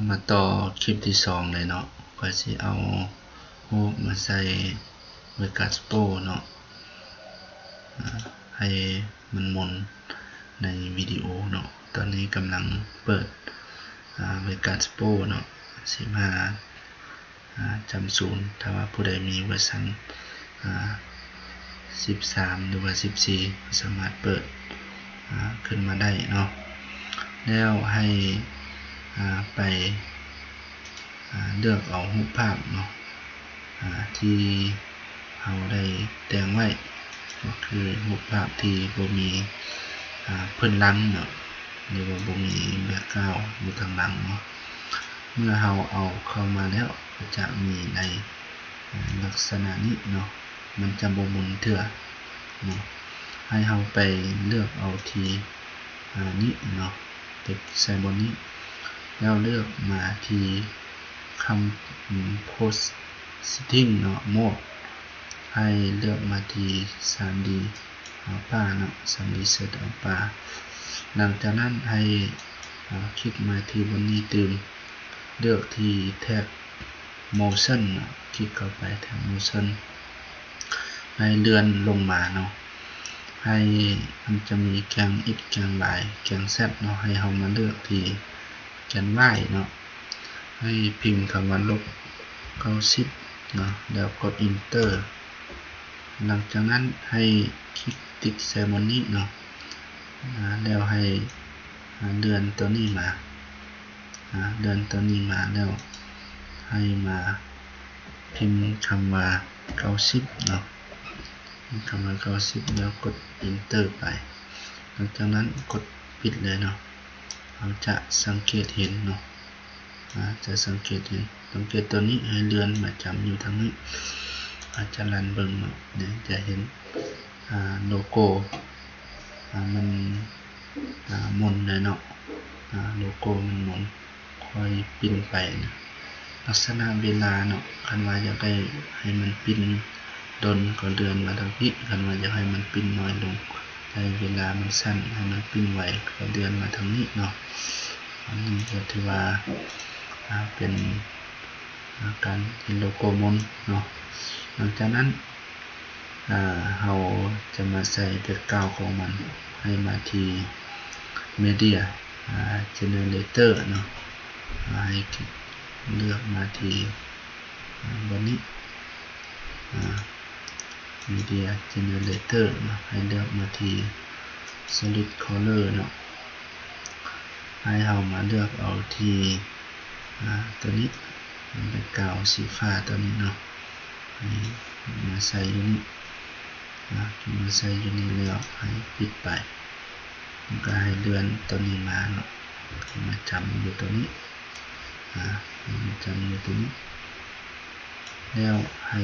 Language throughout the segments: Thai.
มาต่อคลิปที่2เลยเนาะก็สิเอารูปมาใส่เวกัสโปเนาะให้มันหมุนในวิดีโอเนาะตอนนี้กำลังเปิดเวกัสโปเนาะ15จำศูนย์ถ้าว่าผู้ใดมีเวอร์ชัน13หรือว่า14สามารถเปิดขึ้นมาได้เนาะแล้วให้ไปเลือกเอารูปภาพเนาะที่เราได้แต่งไว้ก็คือรูปภาพที่บ่มีพื้นหลังเนาะหรือว่าบ่มีแบ็คกราวด์อยู่ข้างหลังเนาะเมื่อเราเอาเข้ามาแล้วก็จะมีในลักษณะนี้เนาะมันจะบ่หมุนเทื่อเนาะให้เราไปเลือกเอาที่นี้เนาะติดใส่บนนี้แล้วเลือกมาที่คำ post setting เนาะ mode ให้เลือกมาที่ 3D Alpha เนาะ 3D Set Alpha หลังจากนั้นให้คลิกมาที่บนนี้ตื่มเลือกที่แท็บ motion เนาะคลิกเข้าไปแท็บ motion ให้เลื่อนลงมาเนาะให้มันจะมีแกน x แกน y แกน z เนาะให้เรามาเลือกที่แกน y เนาะให้พิมพ์คำว่าลบ90เนาะแล้วกด enter หลังจากนั้นให้คลิกติ๊กใส่บนนี้เนาะแล้วให้เลื่อนตัวนี้มาเลื่อนตัวนี้มาแล้วให้มาพิมพ์คำว่า90เนาะคำว่า90แล้วกด enter ไปหลังจากนั้นกดปิดเลยเนาะเราจะสังเกตเห็นเนาะจะสังเกตเห็นตัวนี้ให้เลื่อนมาจำอยู่ทางนี้อาจจะรันเบิ่งเนาะเนี่ยจะเห็นโลโก้มันหมุนเลยเนาะโลโก้มันหมุนค่อยปิ้นไปนะลักษณะเวลาเนาะคันว่าอยากได้ให้มันปิ้นดนก็เลื่อนมาทางนี้คันว่าอยากให้มันปิ้นน้อยลงให้เวลามันสั้นให้มันปิ้นไวก็เลื่อนมาทางนี้เนาะอันนี้ก็ถือว่าเป็นการเห็นโลโก้หมุนเนาะหลังจากนั้นเราจะมาใส่แบ็คกราวด์ของมันให้มาที่ Media Generator เนาะให้เลือกมาที่บนนี้Media Generator เนาะให้เลือกมาที่ Solid Color เนาะให้เรามาเลือกเอาที่ตัวนี้แบ็คกราวด์สีฟ้าตัวนี้เนาะมาใส่อยู่นี่มาใส่อยู่นี่แล้วให้ปิดไปก็ให้เลื่อนตัวนี้มาเนาะมาจำอยู่ตัวนี้มาจำอยู่ตัวนี้แล้วให้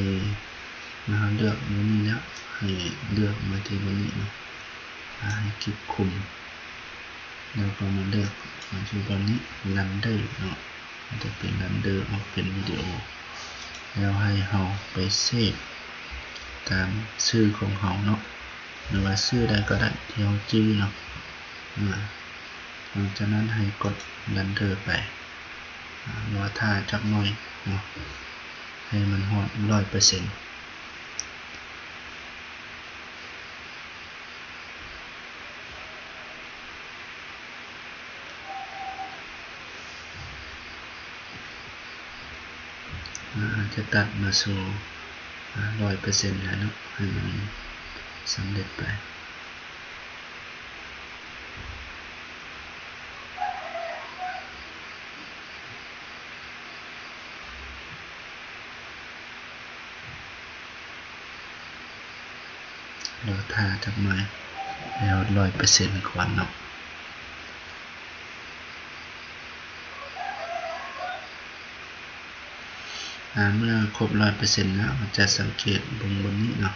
มาเลือกตรงนี้แล้วให้เลือกมาที่บนนี้เนาะให้คลิกคุมแล้วก็มาเลือกมาที่บนนี้รันเดอร์เนาะมันจะเป็นรันเดอร์ออกเป็นวิดีโอแล้วให้เราไปเซฟตามชื่อของเราเนาะหรือว่าชื่อใดก็ได้ที่เราชื่อเนาะหลังจากนั้นให้กดรันเดอร์ไปรอท่าจักหน่อยเนาะให้มันฮอด 100% จะตัดมาสู่ 100% แล้วเนาะให้มันสำเร็จไปรอท่าจักหน่อยแล้ว 100% ก่อนเนาะเมื่อครบ 100% แล้วมันจะสังเกตบนนี้เนาะ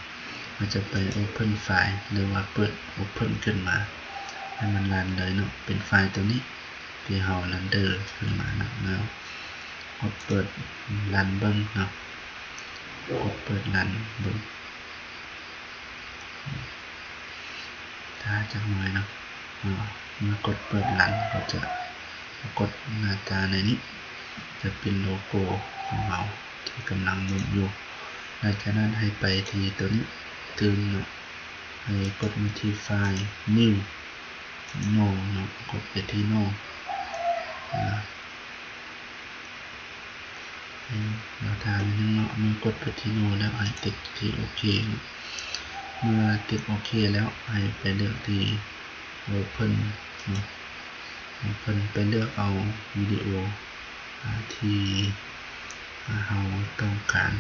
มันจะไป Open File หรือว่าเปิด Open ขึ้นมาให้มันรันเลยเนาะเป็นไฟล์ตัวนี้ที่เรารันเดอร์ขึ้นมาเนาะแล้วกดเปิดรันเบิ่งเนาะกดเปิดรันเบิ่งถ้าจักหน่อยเนาะเมื่อกดเปิดรันก็จะกดหน้าตาในนี้ จะเป็นโลโก้ของเราที่กำลังหมุนอยู่หลังจากนั้นให้ไปที่ตัวนี้ตึงเนาะให้กดมาที่ไฟล์ New No เนาะกดไปที่ No เราทานนึงเนาะเมื่อกดไปที่ No แล้วให้ติดที่โอเคเมื่อติดโอเคแล้วให้ไปเลือกที่ Open เนาะ Open ไปเลือกเอาวิดีโอที่เราต้องการ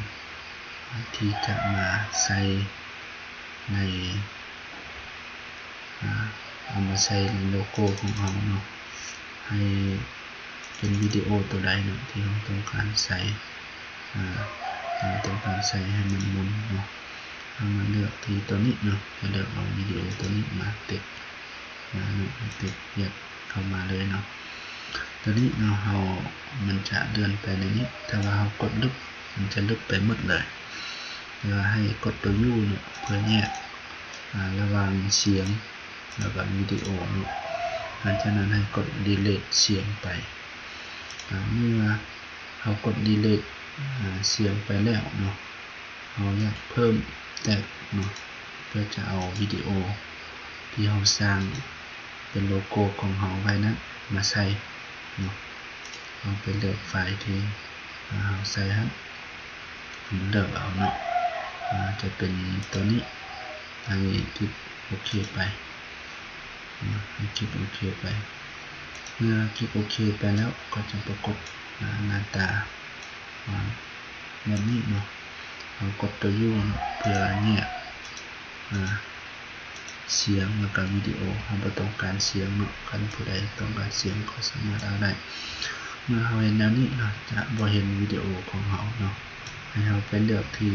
ที่จะมาใส่ในเอามาใส่โลโก้ของเราเนาะให้เป็นวิดีโอตัวใดเนาะที่เราต้องการใส่ให้มันหมุนเนาะเรามาเลือกที่ตัวนี้เนาะจะเลือกเอาวิดีโอตัวนี้มาติดยัดเข้ามาเลยเนาะตัวนี้เนาะมันจะเดินไปในนี้ถ้าว่าเรากดลึกมันจะลึกไปหมดเลยเราให้กดตัว U เนาะเพื่อแยกระหว่างเสียงแล้วก็วิดีโอเนาะหลังจากนั้นให้กด delete เสียงไปเมื่อเรากด delete เสียงไปแล้วเนาะเราอยากเพิ่มแท็กเนาะเพื่อจะเอาวิดีโอที่เราสร้างเป็นโลโก้ของเราไว้นั้นมาใส่เนาะเราไปเลือกไฟล์ที่เราใส่ครับเลือกเอาเนาะจะเป็นตัวนี้ให้คลิกโอเคไปให้คลิกโอเคไปเมื่อคลิกโอเคไปแล้วก็จะปรากฏหน้าตาแบบนี้เนาะเรากดตัว U เพื่อเนี่ยเสียงแล้วก็วิดีโอเราไม่ต้องการเสียงเนาะคันผู้ใดต้องการเสียงก็สามารถเอาได้เมื่อเราเห็นแนวนี้เนาะจะบ่เห็นวิดีโอของเราเนาะให้เราไปเลือกที่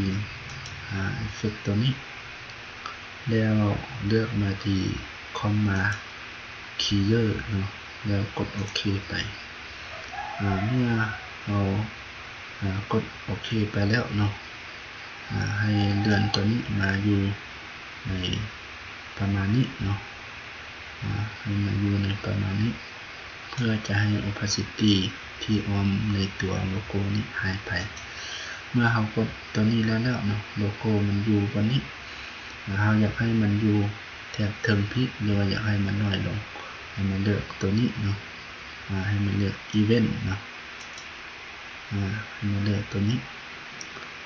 เอฟเฟกต์ตัวนี้แล้วเลือกมาที่คอมมาคีเยอร์เนาะแล้วกดโอเคไปเมื่อเรากดโอเคไปแล้วเนาะให้เลื่อนตัวนี้มาอยู่ในประมาณนี้เนาะให้มาอยู่ในประมาณนี้เพื่อจะให้ opacity ที่ออมในตัวโลโก้นี้หายไปเมื่อเรากดตัวนี้แล้วเนาะโลโก้มันอยู่บนนี้เราอยากให้มันอยู่แถบเทิงพิกหรือว่าอยากให้มันน้อยลงให้มันเลือกตัวนี้เนาะให้มันเลือก event เนาะให้มันเลือกตัวนี้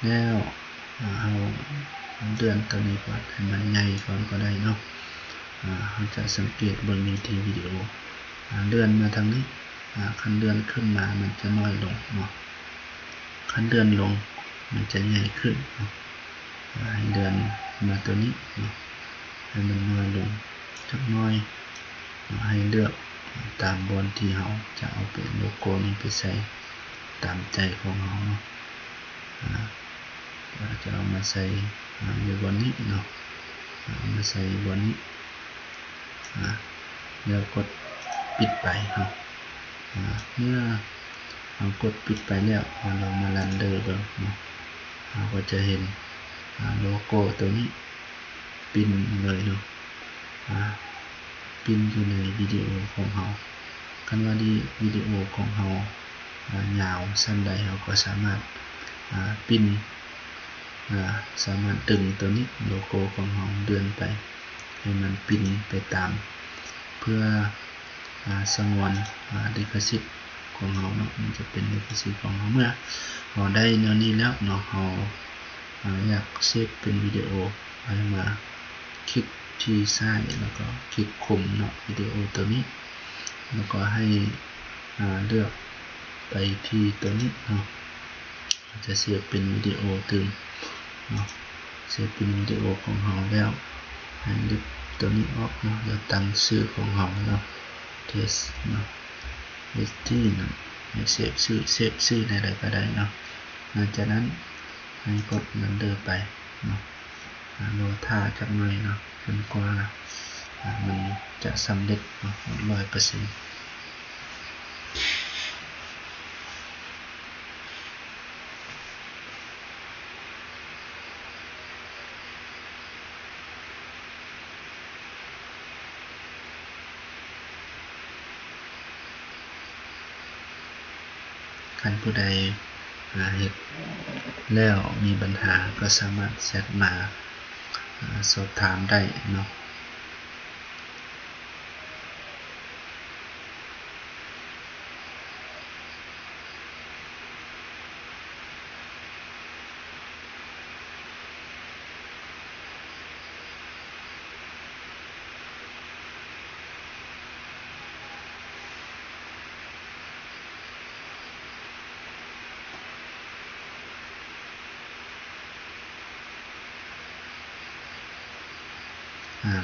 แล้วเอาเดือนตัวนี้ก่อนให้มันใหญ่ก่อนก็ได้เนาะเราจะสังเกตบนทีวิดีโอเลื่อนมาทางนี้คันเลื่อนขึ้นมามันจะน้อยลงเนาะคันเลื่อนลงมันจะใหญ่ขึ้นเนาะให้เลื่อนมาตัวนี้เนาะให้มันน้อยลงจักน้อยให้เลือกตามบนที่เราจะเอาเป็นโลโก้นี้ไปใส่ตามใจของเราเนาะเราจะเอามาใส่อยู่บนนี้เนาะมาใส่บนนี้แล้วกดปิดไปเนาะเมื่อเรากดปิดไปแล้วเรามารันเดอร์ดูเนาะเราก็จะเห็นโลโก้ตัวนี้ปิ้นเลยเนาะปิ้นอยู่ในวิดีโอของเราคันว่าดีวิดีโอของเรายาวสั้นใดเราก็สามารถปิ้นสามารถดึงตัวนี้โลโก้ของเราเดินไปให้มันปิ้นไปตามเพื่อสงวนลิขสิทธิ์ของเราเนาะมันจะเป็นลิขสิทธิ์ของเราเมื่อเราได้แนวนี้แล้วเนาะเราอยากเซฟเป็นวิดีโอให้มาคลิกที่ซ้ายแล้วก็คลิกคุมเนาะวิดีโอตัวนี้แล้วก็ให้เลือกไปที่ตัวนี้เนาะจะเซฟเป็นวิดีโอตึงเนาะเซฟเป็นวิดีโอของเราแล้วให้ลบตัวนี้ออกเนาะแล้วตั้งชื่อของเราเนาะ test เนาะ test เนาะให้เซฟชื่ออะไรก็ได้เนาะหลังจากนั้นให้กดมันเดินไปเนาะโลท่าจักหน่อยเนาะจนกว่ามันจะสำเร็จเนาะ100% คันผู้ใดเฮ็ดแล้วมีปัญหาก็สามารถแชทมาสอบถามได้เนาะ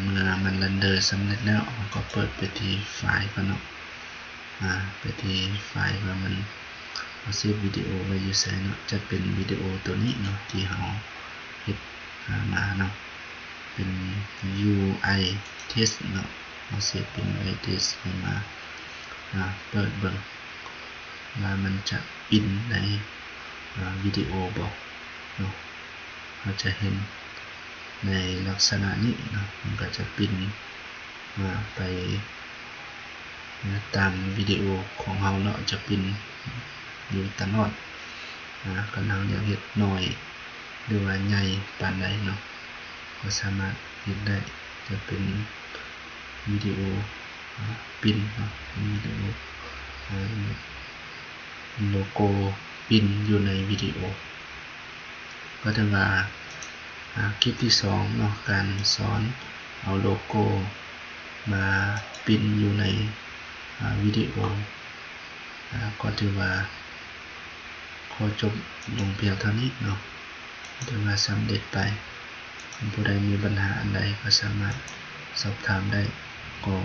เมื่อมันเรนเดอร์สำเร็จแล้วก็เปิดไปที่ไฟล์ก่อนเนาะไปที่ไฟล์ว่ามันเอาเซฟวิดีโอไว้อยู่ไสเนาะจะเป็นวิดีโอตัวนี้เนาะที่เราเฮ็ดมาเนาะเป็น UI test เนาะเราเซฟเป็น UI test มาเปิดเบิ่งว่ามันจะปินในวิดีโอบ่เนาะเราจะเห็นในลักษณะนี้เนาะมันก็จะปินไปตามวิดีโอของเราเนาะจะปินอยู่ตลอดกำลังอยากเฮ็ดน้อยหรือว่าใหญ่ปานใดเนาะก็สามารถเฮ็ดได้จะเป็นวิดีโอปินเนาะวิดีโอโลโก้ปินอยู่ในวิดีโอก็ถือว่าคลิปที่2เนาะการสอนเอาโลโก้มาปินอยู่ในวิดีโอก็ถือว่าขอจบลงเพียงเท่านี้เนาะถือว่าสำเร็จไปผู้ใดมีปัญหาอันใดก็สามารถสอบถามได้ก็